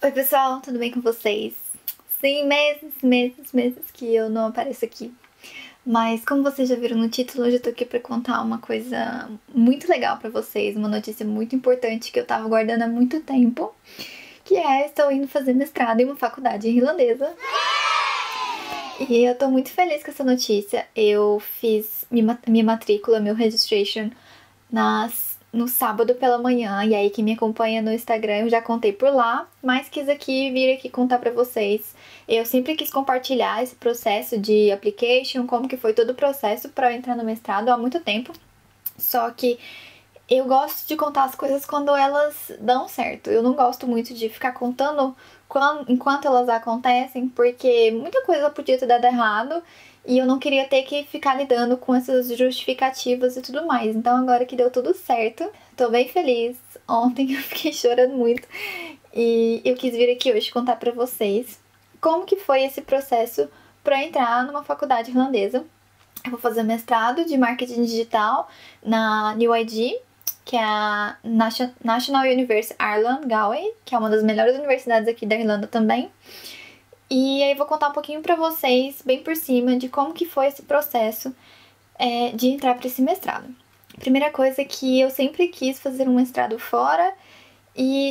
Oi pessoal, tudo bem com vocês? Sim, meses que eu não apareço aqui. Mas como vocês já viram no título, hoje eu tô aqui pra contar uma coisa muito legal pra vocês, uma notícia muito importante que eu tava guardando há muito tempo, que é estou indo fazer mestrado em uma faculdade irlandesa. E eu tô muito feliz com essa notícia. Eu fiz minha matrícula, meu registration no sábado pela manhã, e aí quem me acompanha no Instagram eu já contei por lá, mas quis vir aqui contar pra vocês. Eu sempre quis compartilhar esse processo de application, como que foi todo o processo pra eu entrar no mestrado há muito tempo. Só que eu gosto de contar as coisas quando elas dão certo. Eu não gosto muito de ficar contando enquanto elas acontecem, porque muita coisa podia ter dado errado e eu não queria ter que ficar lidando com essas justificativas e tudo mais. Então agora que deu tudo certo, tô bem feliz. Ontem eu fiquei chorando muito e eu quis vir aqui hoje contar pra vocês como que foi esse processo para entrar numa faculdade irlandesa. Eu vou fazer mestrado de marketing digital na NUID, que é a National University Ireland Galway, que é uma das melhores universidades aqui da Irlanda também. E aí vou contar um pouquinho pra vocês, bem por cima, de como que foi esse processo de entrar para esse mestrado. Primeira coisa é que eu sempre quis fazer um mestrado fora,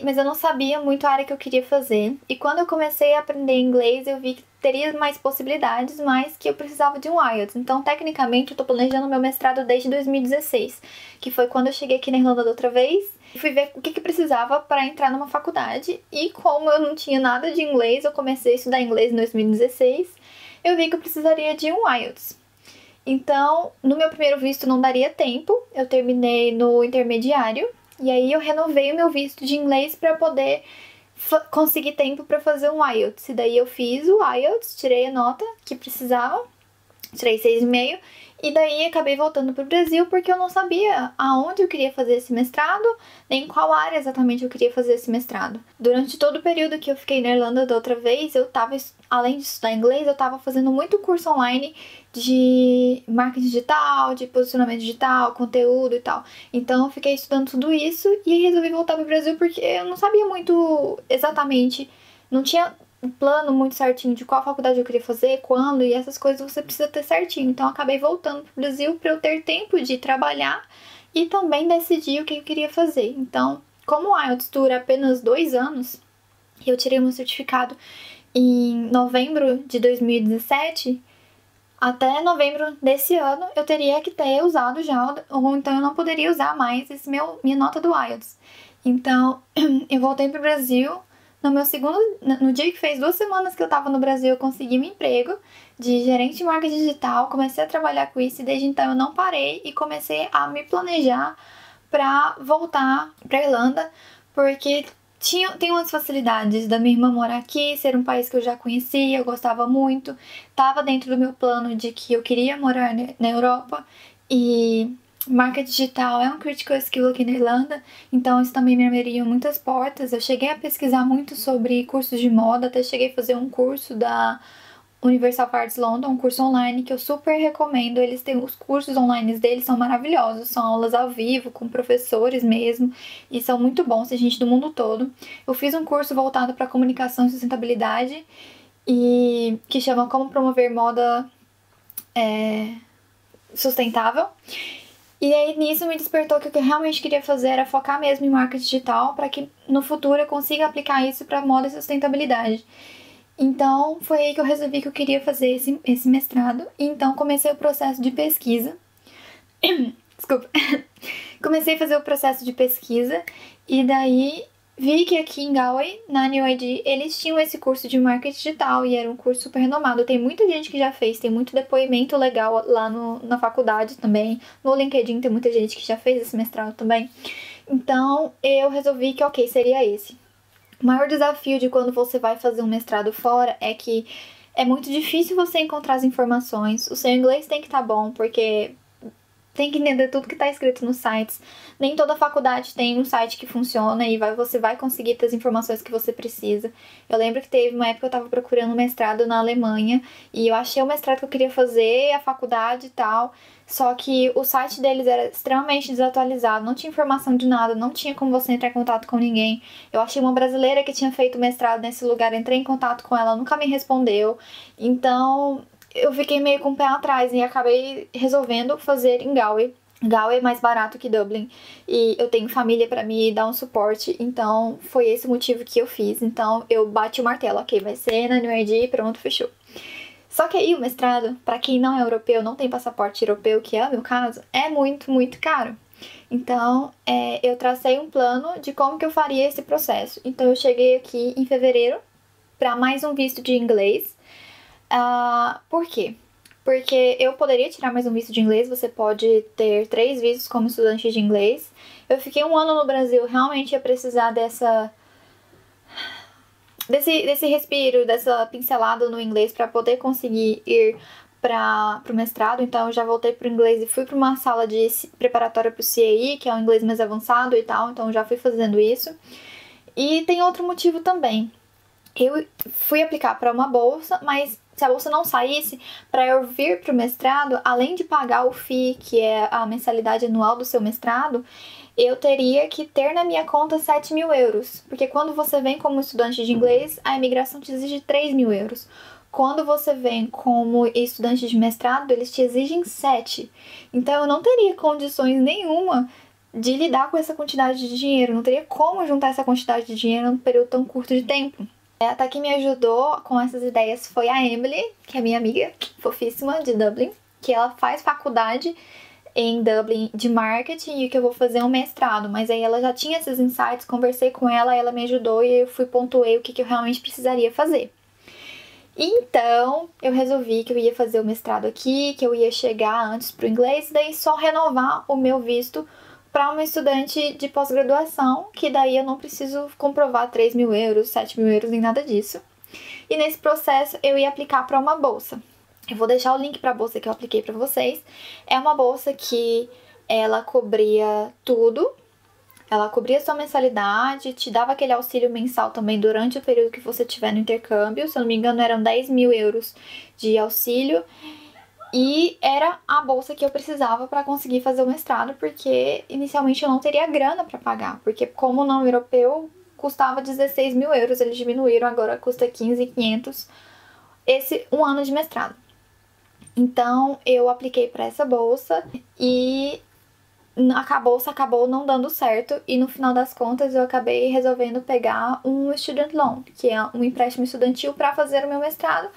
mas eu não sabia muito a área que eu queria fazer. E quando eu comecei a aprender inglês, eu vi que teria mais possibilidades, mas que eu precisava de um IELTS. Então, tecnicamente, eu tô planejando meu mestrado desde 2016, que foi quando eu cheguei aqui na Irlanda da outra vez. Fui ver o que precisava para entrar numa faculdade. E como eu não tinha nada de inglês, eu comecei a estudar inglês em 2016, eu vi que eu precisaria de um IELTS. Então, no meu primeiro visto não daria tempo, eu terminei no intermediário. E aí eu renovei o meu visto de inglês para poder conseguir tempo para fazer um IELTS. E daí eu fiz o IELTS, tirei a nota que precisava, tirei 6,5, e daí acabei voltando pro Brasil porque eu não sabia aonde eu queria fazer esse mestrado, nem em qual área exatamente eu queria fazer esse mestrado. Durante todo o período que eu fiquei na Irlanda da outra vez, além de estudar inglês, eu tava fazendo muito curso online de marketing digital, de posicionamento digital, conteúdo e tal. Então eu fiquei estudando tudo isso e resolvi voltar pro Brasil porque eu não sabia muito exatamente, não tinha um plano muito certinho de qual faculdade eu queria fazer, quando, e essas coisas você precisa ter certinho. Então eu acabei voltando pro Brasil para eu ter tempo de trabalhar e também decidir o que eu queria fazer. Então, como o IELTS dura apenas 2 anos, eu tirei meu certificado em novembro de 2017, até novembro desse ano eu teria que ter usado já, ou então eu não poderia usar mais minha nota do IELTS. Então, eu voltei pro Brasil. No dia que fez 2 semanas que eu tava no Brasil, eu consegui meu emprego de gerente de marketing digital, comecei a trabalhar com isso e desde então eu não parei e comecei a me planejar pra voltar pra Irlanda, porque tem umas facilidades da minha irmã morar aqui, ser um país que eu já conhecia, eu gostava muito, tava dentro do meu plano de que eu queria morar na Europa e marca digital é um critical skill aqui na Irlanda, então isso também me abriria muitas portas. Eu cheguei a pesquisar muito sobre cursos de moda, até cheguei a fazer um curso da Universal Arts London, um curso online que eu super recomendo. Eles têm os cursos online deles, são maravilhosos, são aulas ao vivo com professores mesmo e são muito bons, tem gente do mundo todo. Eu fiz um curso voltado para comunicação e sustentabilidade e que chama Como Promover Moda Sustentável. E aí nisso me despertou que o que eu realmente queria fazer era focar mesmo em marketing digital para que no futuro eu consiga aplicar isso para moda e sustentabilidade. Então foi aí que eu resolvi que eu queria fazer esse mestrado. E então comecei o processo de pesquisa. Desculpa. Comecei a fazer o processo de pesquisa e daí vi que aqui em Galway, na NUID, eles tinham esse curso de marketing digital e era um curso super renomado. Tem muita gente que já fez, tem muito depoimento legal lá na faculdade também. No LinkedIn tem muita gente que já fez esse mestrado também. Então eu resolvi que ok, seria esse. O maior desafio de quando você vai fazer um mestrado fora é que é muito difícil você encontrar as informações. O seu inglês tem que estar bom, porque tem que entender tudo que tá escrito nos sites. Nem toda faculdade tem um site que funciona e você vai conseguir ter as informações que você precisa. Eu lembro que teve uma época que eu tava procurando um mestrado na Alemanha e eu achei o mestrado que eu queria fazer, a faculdade e tal, só que o site deles era extremamente desatualizado, não tinha informação de nada, não tinha como você entrar em contato com ninguém. Eu achei uma brasileira que tinha feito mestrado nesse lugar, entrei em contato com ela, nunca me respondeu. Então, eu fiquei meio com o pé atrás e acabei resolvendo fazer em Galway. Galway é mais barato que Dublin e eu tenho família pra me dar um suporte, então foi esse o motivo que eu fiz. Então eu bati o martelo, ok, vai ser na NURD, pronto, fechou. Só que aí o mestrado, pra quem não é europeu, não tem passaporte europeu, que é o meu caso, é muito, muito caro. Então, eu tracei um plano de como que eu faria esse processo. Então, eu cheguei aqui em fevereiro para mais um visto de inglês. Por quê? Porque eu poderia tirar mais um visto de inglês, você pode ter 3 vistos como estudante de inglês. Eu fiquei 1 ano no Brasil, realmente ia precisar desse respiro, dessa pincelada no inglês para poder conseguir ir para o mestrado. Então eu já voltei pro inglês e fui para uma sala de preparatória para o CAE, que é um inglês mais avançado e tal, então eu já fui fazendo isso. E tem outro motivo também. Eu fui aplicar para uma bolsa, mas se a bolsa não saísse, para eu vir para o mestrado, além de pagar o FII, que é a mensalidade anual do seu mestrado, eu teria que ter na minha conta 7.000 euros. Porque quando você vem como estudante de inglês, a imigração te exige 3.000 euros. Quando você vem como estudante de mestrado, eles te exigem 7. Então eu não teria condições nenhuma de lidar com essa quantidade de dinheiro. Não teria como juntar essa quantidade de dinheiro num período tão curto de tempo. Até que me ajudou com essas ideias foi a Emily, que é minha amiga fofíssima de Dublin, que ela faz faculdade em Dublin de marketing e que eu vou fazer um mestrado, mas aí ela já tinha esses insights, conversei com ela, ela me ajudou e eu pontuei o que eu realmente precisaria fazer. Então, eu resolvi que eu ia fazer o mestrado aqui, que eu ia chegar antes pro inglês, e daí só renovar o meu visto para uma estudante de pós-graduação, que daí eu não preciso comprovar 3.000 euros, 7.000 euros, nem nada disso. E nesse processo eu ia aplicar para uma bolsa. Eu vou deixar o link para a bolsa que eu apliquei para vocês. É uma bolsa que ela cobria tudo. Ela cobria sua mensalidade, te dava aquele auxílio mensal também durante o período que você tiver no intercâmbio. Se eu não me engano, eram 10.000 euros de auxílio. E era a bolsa que eu precisava para conseguir fazer o mestrado, porque inicialmente eu não teria grana para pagar. Porque como não europeu, custava 16.000 euros, eles diminuíram, agora custa 15.500 esse 1 ano de mestrado. Então eu apliquei para essa bolsa e a bolsa acabou não dando certo e no final das contas eu acabei resolvendo pegar um student loan, que é um empréstimo estudantil para fazer o meu mestrado,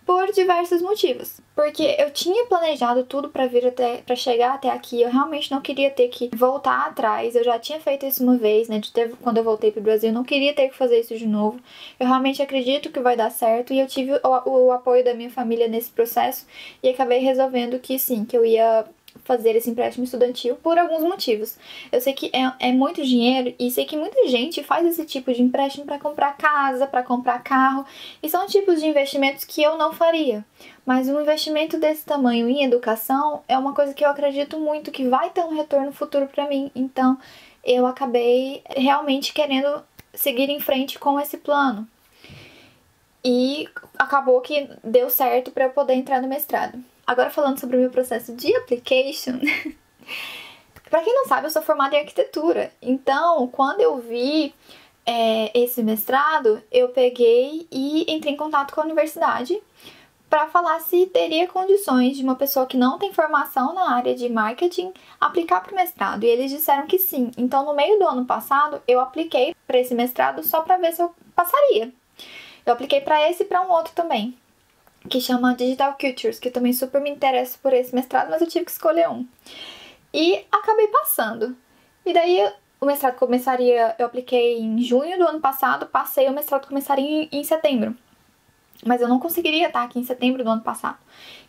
por diversos motivos. Porque eu tinha planejado tudo para chegar até aqui, eu realmente não queria ter que voltar atrás. Eu já tinha feito isso uma vez, né, quando eu voltei pro Brasil, não queria ter que fazer isso de novo. Eu realmente acredito que vai dar certo e eu tive o apoio da minha família nesse processo e acabei resolvendo que sim, que eu ia fazer esse empréstimo estudantil por alguns motivos. Eu sei que é muito dinheiro e sei que muita gente faz esse tipo de empréstimo para comprar casa, para comprar carro, e são tipos de investimentos que eu não faria. Mas um investimento desse tamanho em educação é uma coisa que eu acredito muito que vai ter um retorno futuro para mim. Então, eu acabei realmente querendo seguir em frente com esse plano. E acabou que deu certo para eu poder entrar no mestrado. Agora falando sobre o meu processo de application, pra quem não sabe, eu sou formada em arquitetura. Então, quando eu vi esse mestrado, eu peguei e entrei em contato com a universidade para falar se teria condições de uma pessoa que não tem formação na área de marketing aplicar para o mestrado. E eles disseram que sim. Então, no meio do ano passado, eu apliquei para esse mestrado só para ver se eu passaria. Eu apliquei para esse e para um outro também, que chama Digital Cultures, que eu também super me interesso por esse mestrado, mas eu tive que escolher um. E acabei passando. E daí o mestrado começaria, eu apliquei em junho do ano passado, passei, o mestrado começaria em setembro. Mas eu não conseguiria estar aqui em setembro do ano passado.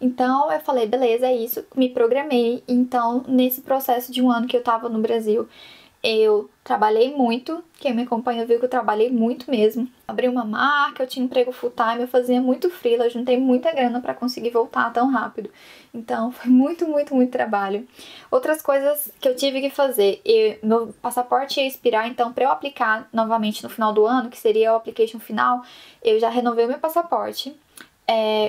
Então eu falei, beleza, é isso, me programei. Então, nesse processo de 1 ano que eu tava no Brasil, eu trabalhei muito. Quem me acompanha viu que eu trabalhei muito mesmo. Abri uma marca, eu tinha emprego full time, eu fazia muito freela, eu juntei muita grana pra conseguir voltar tão rápido. Então foi muito, muito, muito trabalho. Outras coisas que eu tive que fazer, meu passaporte ia expirar, então pra eu aplicar novamente no final do ano, que seria o application final, eu já renovei o meu passaporte.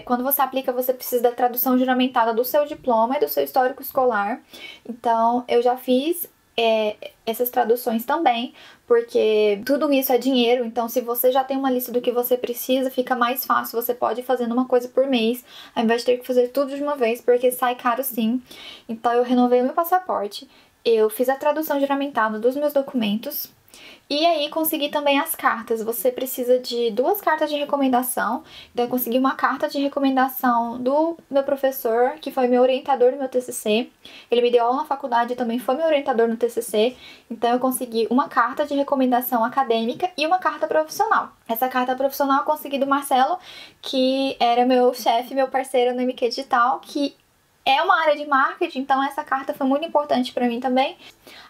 Quando você aplica, você precisa da tradução juramentada do seu diploma e do seu histórico escolar. Então, eu já fiz essas traduções também, porque tudo isso é dinheiro. Então, se você já tem uma lista do que você precisa, fica mais fácil. Você pode ir fazendo uma coisa por mês, ao invés de ter que fazer tudo de uma vez, porque sai caro sim. Então, eu renovei o meu passaporte, eu fiz a tradução juramentada dos meus documentos. E aí consegui também as cartas. Você precisa de 2 cartas de recomendação. Então eu consegui uma carta de recomendação do meu professor, que foi meu orientador no meu TCC. Ele me deu aula na faculdade e também foi meu orientador no TCC. Então eu consegui uma carta de recomendação acadêmica e uma carta profissional. Essa carta profissional eu consegui do Marcelo, que era meu chefe, meu parceiro no MQ Digital, que é uma área de marketing, então essa carta foi muito importante para mim também.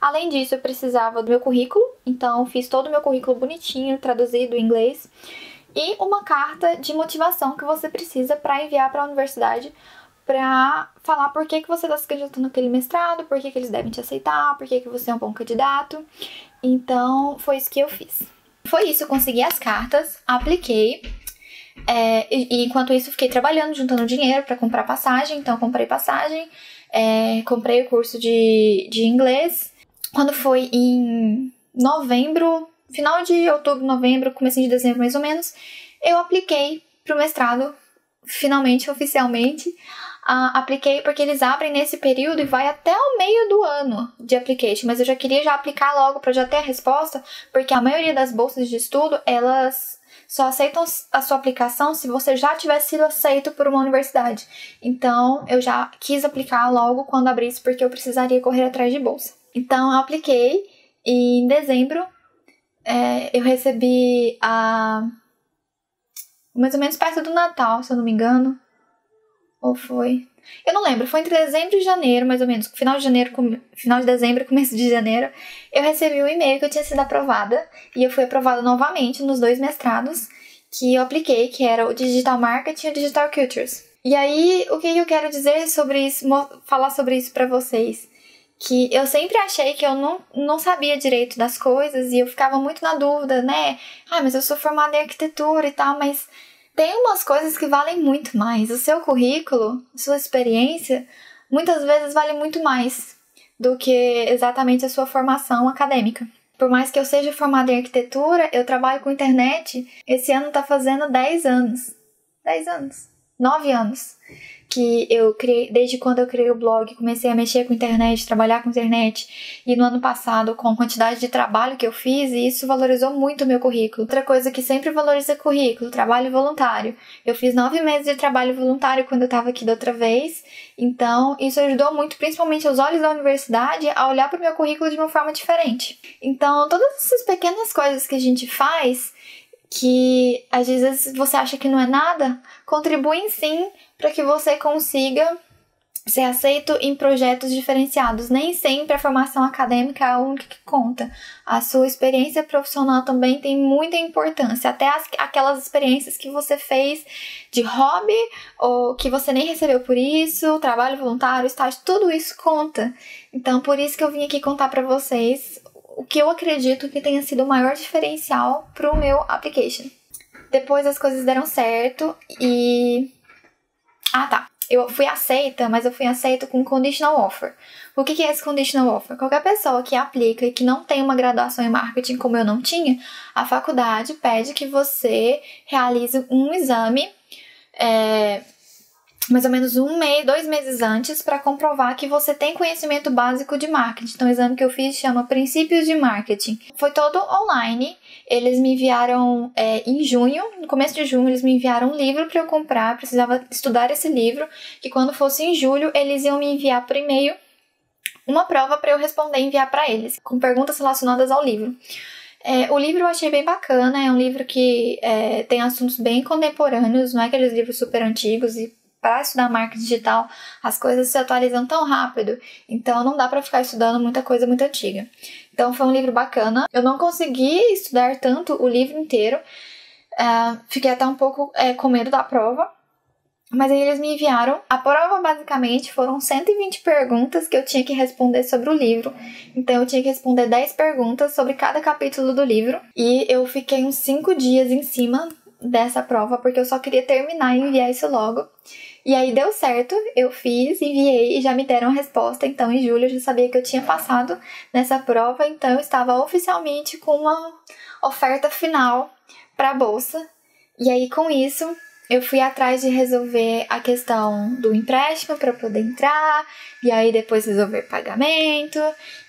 Além disso, eu precisava do meu currículo, então fiz todo o meu currículo bonitinho, traduzido em inglês. E uma carta de motivação que você precisa para enviar para a universidade, para falar por que você está se candidatando naquele mestrado, por que eles devem te aceitar, por que você é um bom candidato. Então, foi isso que eu fiz. Foi isso, eu consegui as cartas, apliquei. E enquanto isso, fiquei trabalhando, juntando dinheiro para comprar passagem. Então, comprei passagem, comprei o curso de inglês. Quando foi em novembro, final de outubro, novembro, comecinho de dezembro mais ou menos, eu apliquei pro mestrado, finalmente, oficialmente. Apliquei porque eles abrem nesse período e vai até o meio do ano de application, mas eu já queria já aplicar logo para já ter a resposta, porque a maioria das bolsas de estudo, elas só aceitam a sua aplicação se você já tivesse sido aceito por uma universidade. Então, eu já quis aplicar logo quando abrisse, porque eu precisaria correr atrás de bolsa. Então, eu apliquei e em dezembro eu recebi mais ou menos perto do Natal, se eu não me engano. Ou foi? Eu não lembro, foi entre dezembro e janeiro, mais ou menos. Final de dezembro, começo de janeiro, eu recebi um e-mail que eu tinha sido aprovada. E eu fui aprovada novamente nos 2 mestrados que eu apliquei, que era o Digital Marketing e o Digital Cultures. E aí, o que eu quero dizer sobre isso, falar sobre isso pra vocês? Que eu sempre achei que eu não sabia direito das coisas e eu ficava muito na dúvida, né? Mas eu sou formada em arquitetura e tal, mas tem umas coisas que valem muito mais. O seu currículo, a sua experiência, muitas vezes vale muito mais do que exatamente a sua formação acadêmica. Por mais que eu seja formada em arquitetura, eu trabalho com internet. Esse ano tá fazendo 10 anos. 10 anos. 9 anos. Que eu criei, desde quando eu criei o blog, comecei a mexer com internet, trabalhar com internet. E no ano passado, com a quantidade de trabalho que eu fiz, isso valorizou muito o meu currículo. Outra coisa que sempre valoriza currículo, trabalho voluntário. Eu fiz 9 meses de trabalho voluntário quando eu estava aqui da outra vez. Então, isso ajudou muito, principalmente aos olhos da universidade, a olhar para o meu currículo de uma forma diferente. Então, todas essas pequenas coisas que a gente faz, que às vezes você acha que não é nada, contribuem sim para que você consiga ser aceito em projetos diferenciados. Nem sempre a formação acadêmica é a única que conta. A sua experiência profissional também tem muita importância. Até aquelas experiências que você fez de hobby ou que você nem recebeu por isso, trabalho voluntário, estágio, tudo isso conta. Então, por isso que eu vim aqui contar para vocês o que eu acredito que tenha sido o maior diferencial pro meu application. Depois as coisas deram certo e... Eu fui aceita, mas eu fui aceita com conditional offer. O que é esse conditional offer? Qualquer pessoa que aplica e que não tem uma graduação em marketing como eu não tinha, a faculdade pede que você realize um exame mais ou menos 2 meses antes para comprovar que você tem conhecimento básico de marketing. Então, o exame que eu fiz chama Princípios de Marketing. Foi todo online. Eles me enviaram em junho, no começo de junho, eles me enviaram um livro para eu comprar. Eu precisava estudar esse livro, que quando fosse em julho, eles iam me enviar por e-mail uma prova para eu responder e enviar para eles, com perguntas relacionadas ao livro. O livro eu achei bem bacana, é um livro que tem assuntos bem contemporâneos, não é aqueles livros super antigos e para estudar marketing digital, as coisas se atualizam tão rápido, então não dá para ficar estudando muita coisa muito antiga. Então foi um livro bacana. Eu não consegui estudar tanto o livro inteiro, fiquei até um pouco com medo da prova, mas aí eles me enviaram. A prova basicamente foram 120 perguntas que eu tinha que responder sobre o livro. Então eu tinha que responder 10 perguntas sobre cada capítulo do livro. E eu fiquei uns 5 dias em cima dessa prova, porque eu só queria terminar e enviar isso logo. E aí deu certo, eu fiz, enviei e já me deram a resposta. Então em julho eu já sabia que eu tinha passado nessa prova, então eu estava oficialmente com uma oferta final para a bolsa. E aí com isso eu fui atrás de resolver a questão do empréstimo para poder entrar, e aí depois resolver pagamento,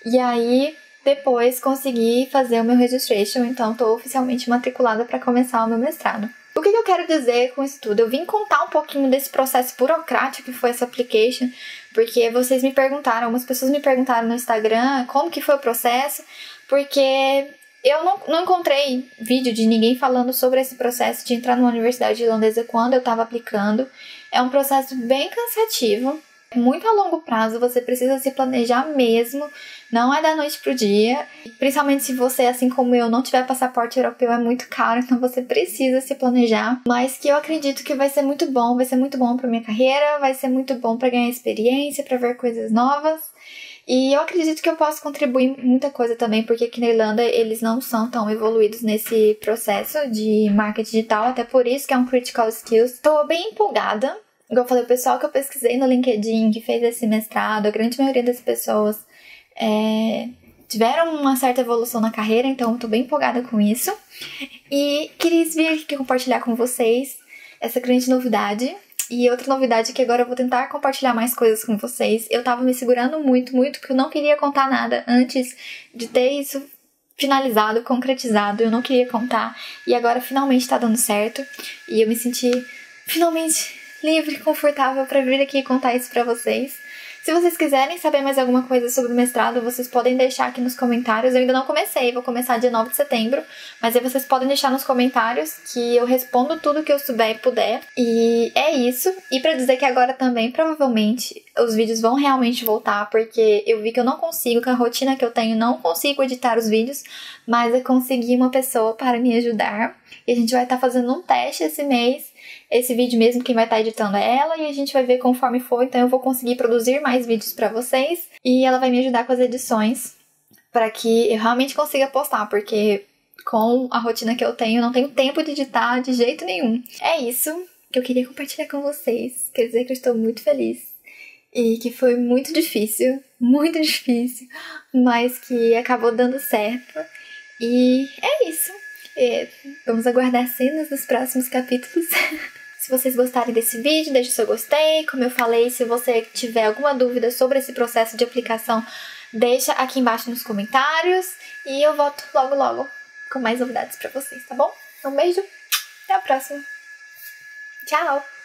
e aí depois consegui fazer o meu registration, então estou oficialmente matriculada para começar o meu mestrado. O que eu quero dizer com isso tudo? Eu vim contar um pouquinho desse processo burocrático que foi essa application, porque vocês me perguntaram, algumas pessoas me perguntaram no Instagram como que foi o processo, porque eu não encontrei vídeo de ninguém falando sobre esse processo de entrar numa universidade irlandesa quando eu estava aplicando. É um processo bem cansativo, muito a longo prazo, você precisa se planejar mesmo, não é da noite pro dia. Principalmente se você, assim como eu, não tiver passaporte europeu, é muito caro, então você precisa se planejar. Mas que eu acredito que vai ser muito bom pra minha carreira, vai ser muito bom pra ganhar experiência, pra ver coisas novas. E eu acredito que eu posso contribuir muita coisa também, porque aqui na Irlanda eles não são tão evoluídos nesse processo de marketing digital, até por isso que é um Critical Skills. Tô bem empolgada. Igual eu falei, o pessoal que eu pesquisei no LinkedIn, que fez esse mestrado, a grande maioria das pessoas tiveram uma certa evolução na carreira, então eu tô bem empolgada com isso. E queria vir aqui compartilhar com vocês essa grande novidade. E outra novidade é que agora eu vou tentar compartilhar mais coisas com vocês. Eu tava me segurando muito, porque eu não queria contar nada antes de ter isso finalizado, concretizado. Eu não queria contar. E agora finalmente tá dando certo. E eu me senti finalmente livre e confortável pra vir aqui contar isso pra vocês. Se vocês quiserem saber mais alguma coisa sobre o mestrado, vocês podem deixar aqui nos comentários. Eu ainda não comecei, vou começar dia 9 de setembro. Mas aí vocês podem deixar nos comentários que eu respondo tudo que eu souber e puder. E é isso. E pra dizer que agora também, provavelmente, os vídeos vão realmente voltar. Porque eu vi que eu não consigo, com a rotina que eu tenho, não consigo editar os vídeos. Mas eu consegui uma pessoa para me ajudar. E a gente vai estar fazendo um teste esse mês. Esse vídeo mesmo, quem vai estar editando é ela, e a gente vai ver conforme for, então eu vou conseguir produzir mais vídeos pra vocês, e ela vai me ajudar com as edições, para que eu realmente consiga postar, porque com a rotina que eu tenho não tenho tempo de editar de jeito nenhum. É isso que eu queria compartilhar com vocês, quer dizer que eu estou muito feliz, e que foi muito difícil, mas que acabou dando certo, e é isso. Vamos aguardar cenas dos próximos capítulos. Se vocês gostarem desse vídeo, deixe o seu gostei. Como eu falei, se você tiver alguma dúvida sobre esse processo de aplicação, deixa aqui embaixo nos comentários. E eu volto logo com mais novidades pra vocês, tá bom? Um beijo, até a próxima. Tchau!